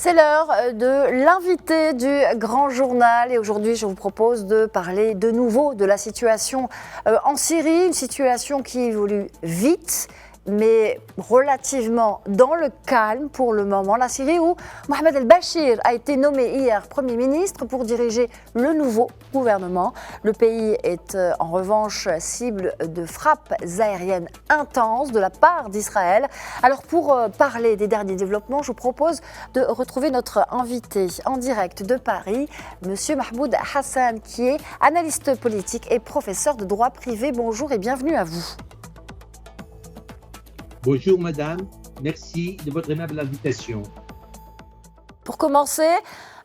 C'est l'heure de l'invité du Grand Journal et aujourd'hui je vous propose de parler de nouveau de la situation en Syrie, une situation qui évolue vite mais relativement dans le calme pour le moment. La Syrie où Mohamed El-Bachir a été nommé hier Premier ministre pour diriger le nouveau gouvernement. Le pays est en revanche cible de frappes aériennes intenses de la part d'Israël. Alors pour parler des derniers développements, je vous propose de retrouver notre invité en direct de Paris, Monsieur Mahmoud Hassan, qui est analyste politique et professeur de droit privé. Bonjour et bienvenue à vous. Bonjour madame, merci de votre aimable invitation. Pour commencer,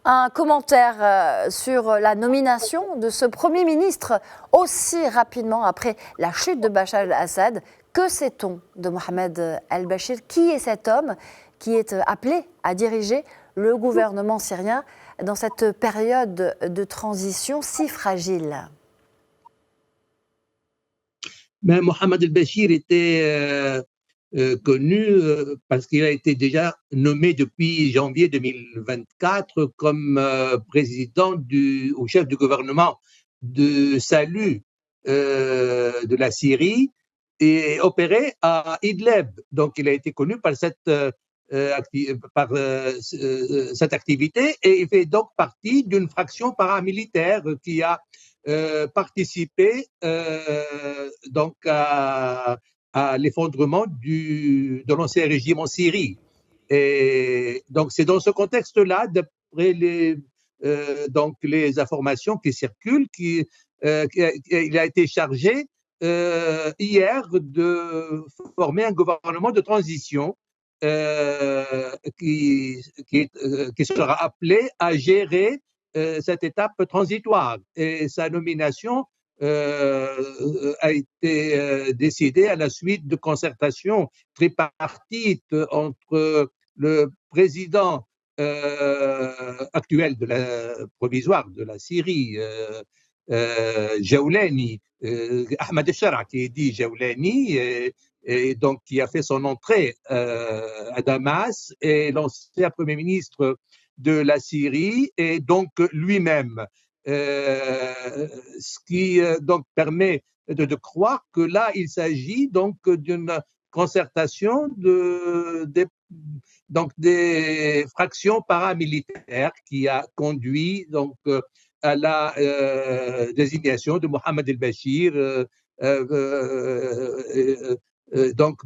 un commentaire sur la nomination de ce Premier ministre aussi rapidement après la chute de Bachar el-Assad. Que sait-on de Mohamed El-Bachir? Qui est cet homme qui est appelé à diriger le gouvernement syrien dans cette période de transition si fragile? Mais Mohamed El-Bachir était connu parce qu'il a été déjà nommé depuis janvier 2024 comme président ou chef du gouvernement de salut de la Syrie et opéré à Idlib. Donc il a été connu par cette activité et il fait donc partie d'une fraction paramilitaire qui a participé donc à l'effondrement de l'ancien régime en Syrie. Et donc c'est dans ce contexte-là, d'après les informations qui circulent, qu'il a été chargé hier de former un gouvernement de transition qui sera appelé à gérer cette étape transitoire. Et sa nomination a été décidée à la suite de concertations tripartites entre le président actuel provisoire de la Syrie, Jaoulani, Ahmed El-Shara, qui est dit Jaoulani, et donc qui a fait son entrée à Damas, et l'ancien Premier ministre de la Syrie, et donc lui-même. Ce qui donc permet de croire que là, il s'agit donc d'une concertation des fractions paramilitaires qui a conduit donc à la désignation de Mohamed El-Bachir donc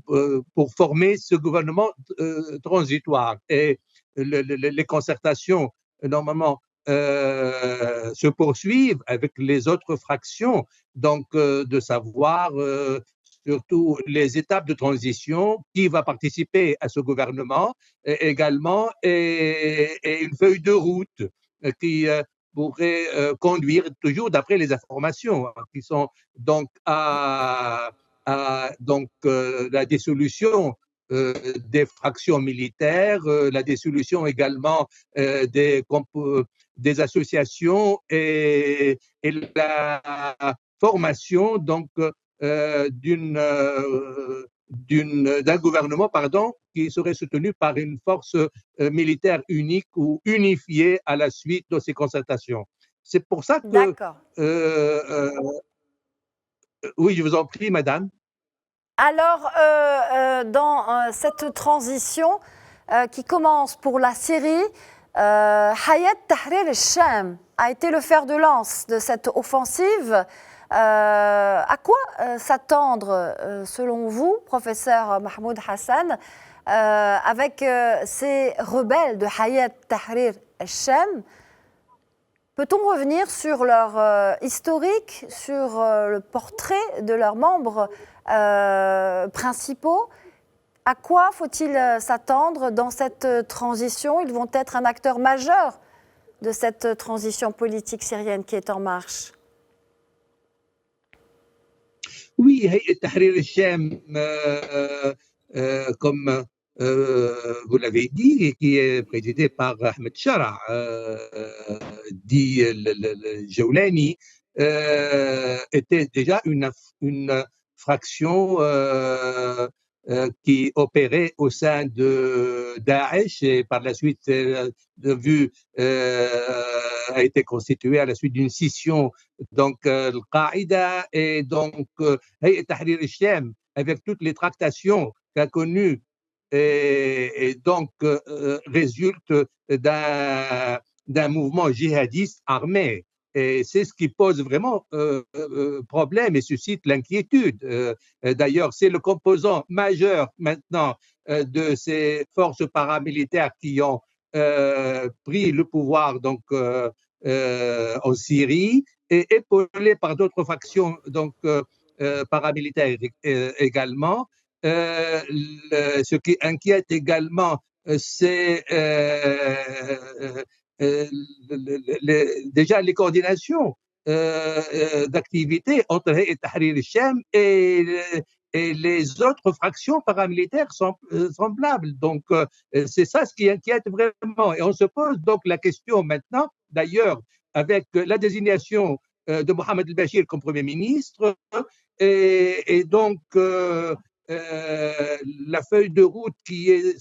pour former ce gouvernement transitoire. Et les concertations, normalement, se poursuivent avec les autres fractions, donc de savoir surtout les étapes de transition, qui va participer à ce gouvernement également, et une feuille de route qui pourrait conduire, toujours d'après les informations qui sont donc à la dissolution des fractions militaires, la dissolution également des associations et la formation donc d'un gouvernement qui serait soutenu par une force militaire unique ou unifiée à la suite de ces concertations. C'est pour ça que oui, je vous en prie, madame. Alors, dans cette transition qui commence pour la Syrie, Hayat Tahrir al-Sham a été le fer de lance de cette offensive. À quoi s'attendre, selon vous, professeur Mahmoud Hassan, avec ces rebelles de Hayat Tahrir al-Sham? Peut-on revenir sur leur historique, sur le portrait de leurs membres principaux? À quoi faut-il s'attendre dans cette transition? Ils vont être un acteur majeur de cette transition politique syrienne qui est en marche. Oui, Tahrir al-Sham, comme vous l'avez dit, qui est présidé par Ahmed Shara, dit le Jaoulani, était déjà une fraction qui opérait au sein de Daesh et par la suite a été constitué à la suite d'une scission donc Al-Qaïda et donc Hayat Tahrir al-Sham avec toutes les tractations qu'a connues et donc résulte d'un mouvement djihadiste armé. Et c'est ce qui pose vraiment problème et suscite l'inquiétude. D'ailleurs, c'est le composant majeur maintenant de ces forces paramilitaires qui ont pris le pouvoir donc en Syrie et épaulé par d'autres factions donc paramilitaires également. Ce qui inquiète également, c'est déjà les coordinations d'activités entre Hayat Tahrir al-Sham et les autres fractions paramilitaires semblables. Donc, c'est ça ce qui inquiète vraiment. Et on se pose donc la question maintenant, d'ailleurs, avec la désignation de Mohamed el-Bashir comme Premier ministre, et donc la feuille de route qui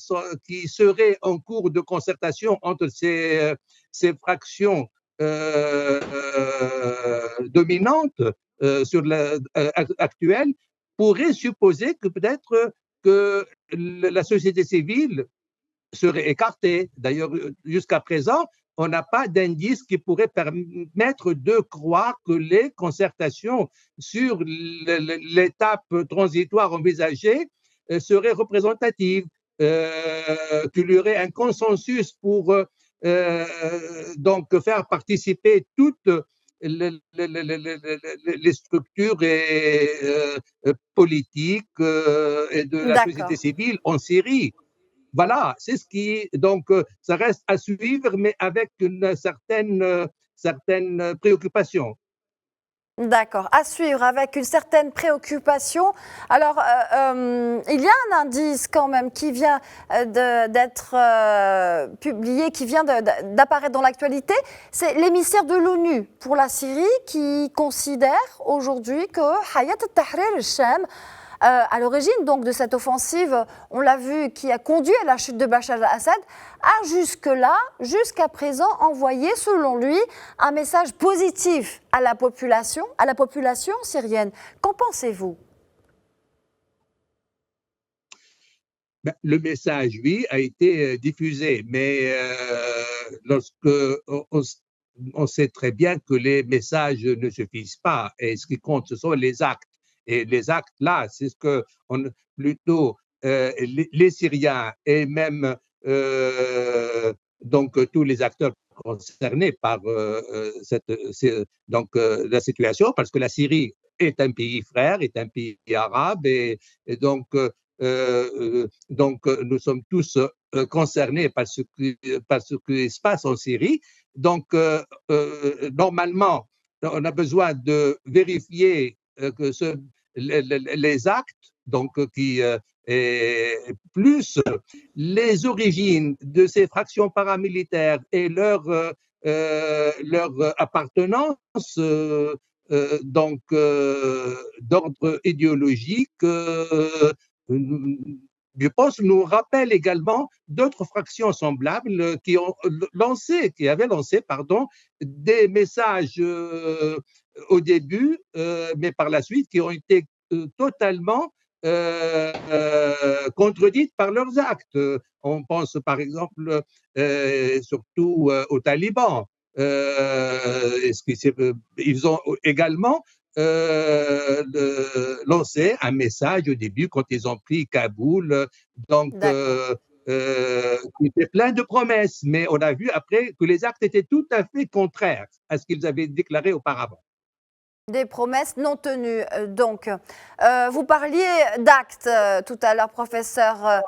serait en cours de concertation entre ces fractions dominantes actuelles pourrait supposer que peut-être que la société civile serait écartée. D'ailleurs, jusqu'à présent, on n'a pas d'indice qui pourrait permettre de croire que les concertations sur l'étape transitoire envisagée seraient représentatives, qu'il y aurait un consensus pour donc faire participer toutes les structures politiques et de la société civile en Syrie. Voilà, c'est ce qui. Donc, ça reste à suivre, mais avec une certaine préoccupation. D'accord, à suivre avec une certaine préoccupation. Alors, il y a un indice quand même qui vient d'être publié, qui vient d'apparaître dans l'actualité. C'est l'émissaire de l'ONU pour la Syrie qui considère aujourd'hui que Hayat Tahrir al-Sham, à l'origine donc de cette offensive, on l'a vu, qui a conduit à la chute de Bachar al-Assad, a jusqu'à présent envoyé, selon lui, un message positif à la population syrienne. Qu'en pensez-vous ? Le message, oui, a été diffusé, mais lorsque on sait très bien que les messages ne suffisent pas, et ce qui compte, ce sont les actes. Et les actes, là, c'est ce que plutôt les Syriens et même donc tous les acteurs concernés par la situation, parce que la Syrie est un pays frère, est un pays arabe, et donc nous sommes tous concernés par ce qui se passe en Syrie. Donc, normalement, on a besoin de vérifier que les actes, donc et plus les origines de ces fractions paramilitaires et leur appartenance d'ordre idéologique, je pense, nous rappelle également d'autres fractions semblables qui avaient lancé des messages au début, mais par la suite qui ont été totalement contredites par leurs actes. On pense par exemple surtout aux talibans. Ils ont également lancé un message au début quand ils ont pris Kaboul, donc qui était plein de promesses, mais on a vu après que les actes étaient tout à fait contraires à ce qu'ils avaient déclaré auparavant. Des promesses non tenues. Donc, vous parliez d'actes tout à l'heure, professeur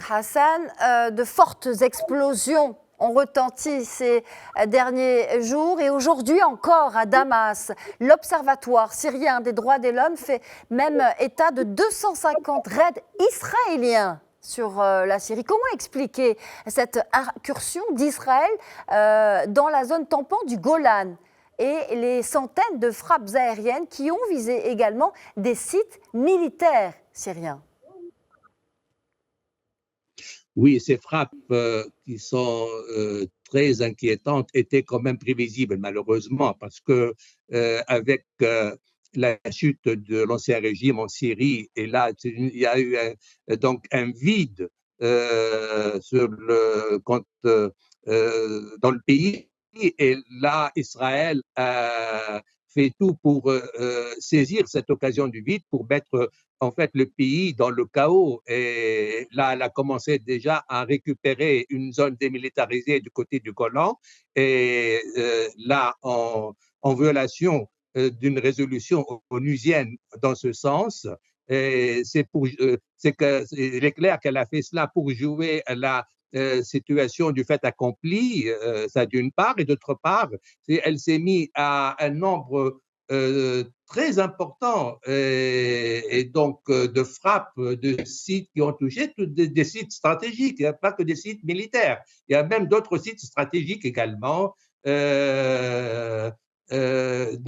Hassan, de fortes explosions ont retenti ces derniers jours et aujourd'hui encore à Damas, l'Observatoire syrien des droits de l'homme fait même état de 250 raids israéliens sur la Syrie. Comment expliquer cette incursion d'Israël dans la zone tampon du Golan et les centaines de frappes aériennes qui ont visé également des sites militaires syriens. Oui, ces frappes qui sont très inquiétantes étaient quand même prévisibles, malheureusement, parce que avec la chute de l'ancien régime en Syrie, et là, il y a eu donc un vide dans le pays, et là, Israël a fait tout pour saisir cette occasion du vide pour mettre en fait le pays dans le chaos. Et là, elle a commencé déjà à récupérer une zone démilitarisée du côté du Golan. Et là, en violation d'une résolution onusienne dans ce sens. Et il est clair qu'elle a fait cela pour jouer à la situation du fait accompli, ça d'une part, et d'autre part, elle s'est mise à un nombre très important et donc de frappes de sites qui ont touché des sites stratégiques. Il n'y a pas que des sites militaires. Il y a même d'autres sites stratégiques également.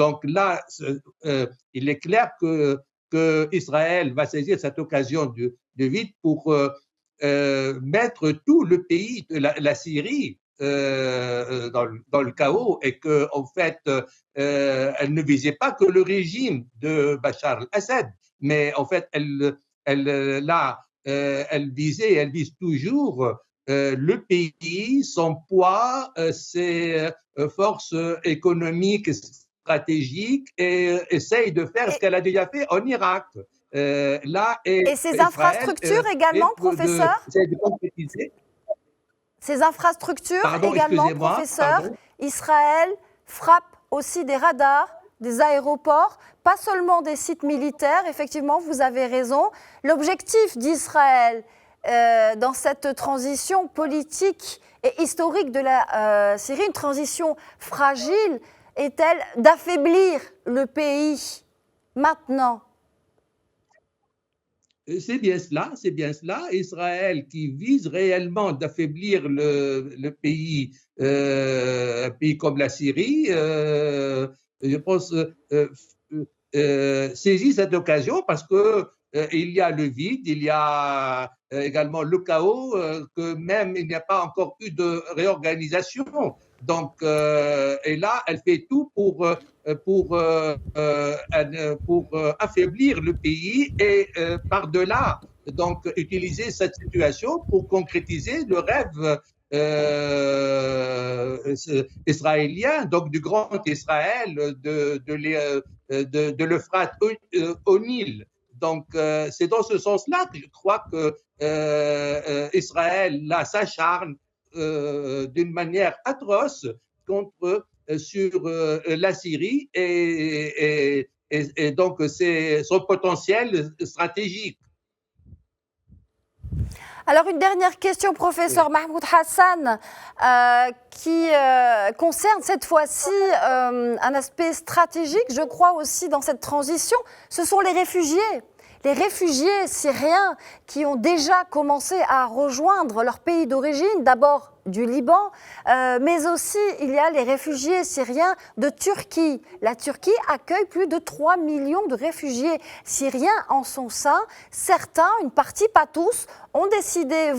Donc là, il est clair que Israël va saisir cette occasion de vide pour mettre tout le pays, la Syrie, dans le chaos, et que en fait elle ne visait pas que le régime de Bachar al-Assad, mais en fait elle vise toujours le pays, son poids, ses forces économiques, stratégiques, et essaye de faire ce qu'elle a déjà fait en Irak. Et ces infrastructures également, professeur? Ces infrastructures également, professeur, Israël frappe aussi des radars, des aéroports, pas seulement des sites militaires. Effectivement, vous avez raison. L'objectif d'Israël dans cette transition politique et historique de la Syrie, une transition fragile, est-elle d'affaiblir le pays maintenant? C'est bien cela. Israël qui vise réellement d'affaiblir le pays, un pays comme la Syrie, je pense, saisit cette occasion parce que il y a le vide, il y a également le chaos, que même il n'y a pas encore eu de réorganisation. Donc, et là, elle fait tout pour affaiblir le pays et par-delà, donc utiliser cette situation pour concrétiser le rêve israélien, donc du grand Israël, de l'Euphrate au Nil. Donc, c'est dans ce sens-là que je crois que Israël là s'acharne d'une manière atroce sur la Syrie et donc c'est son potentiel stratégique. Alors une dernière question, professeur Mahmoud Hassan, qui concerne cette fois-ci un aspect stratégique, je crois aussi dans cette transition, ce sont les réfugiés. Les réfugiés syriens qui ont déjà commencé à rejoindre leur pays d'origine, d'abord du Liban, mais aussi il y a les réfugiés syriens de Turquie. La Turquie accueille plus de 3 millions de réfugiés syriens en son sein. Certains, une partie, pas tous, vont décider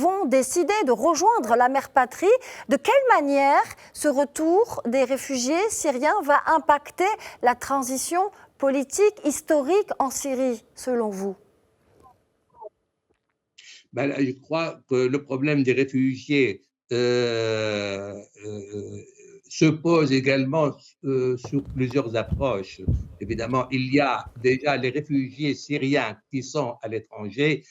de rejoindre la mère patrie. De quelle manière ce retour des réfugiés syriens va impacter la transition politique, historique en Syrie, selon vous? Ben, je crois que le problème des réfugiés se pose également sur plusieurs approches. Évidemment, il y a déjà les réfugiés syriens qui sont à l'étranger.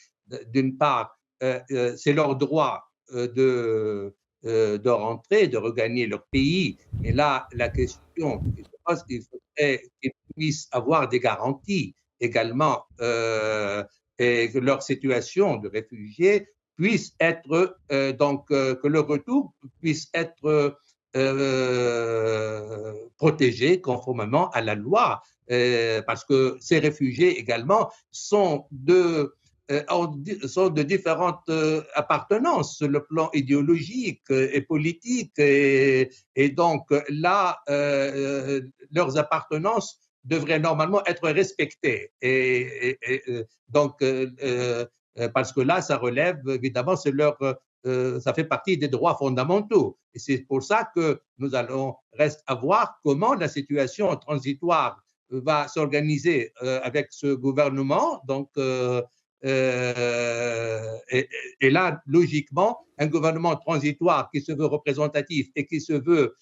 D'une part, c'est leur droit de rentrer, de regagner leur pays. Mais là, la question, je pense qu'il faudrait qu'ils puissent avoir des garanties également et que leur situation de réfugiés puisse être, que le retour puisse être protégé conformément à la loi, parce que ces réfugiés également sont de différentes appartenances sur le plan idéologique et politique, et donc là, leurs appartenances devraient normalement être respectés. Donc, parce que là, ça relève, évidemment, ça fait partie des droits fondamentaux. Et c'est pour ça que nous allons reste à voir comment la situation transitoire va s'organiser avec ce gouvernement. Donc, et là, logiquement, un gouvernement transitoire qui se veut représentatif et qui se veut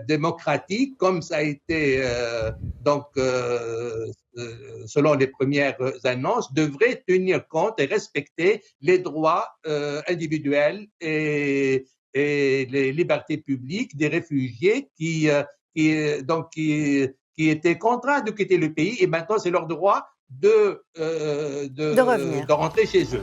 démocratique, comme ça a été selon les premières annonces, devrait tenir compte et respecter les droits individuels et les libertés publiques des réfugiés qui étaient contraints de quitter le pays, et maintenant c'est leur droit de rentrer chez eux.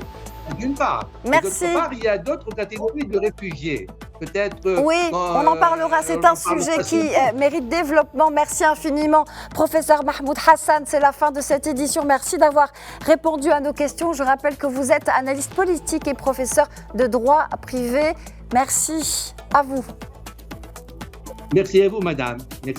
D'une part. Merci. D'autre part, il y a d'autres catégories de réfugiés. Peut-être. Oui, on en parlera. C'est un sujet qui mérite développement. Merci infiniment, professeur Mahmoud Hassan. C'est la fin de cette édition. Merci d'avoir répondu à nos questions. Je rappelle que vous êtes analyste politique et professeur de droit privé. Merci à vous. Merci à vous, madame. Merci.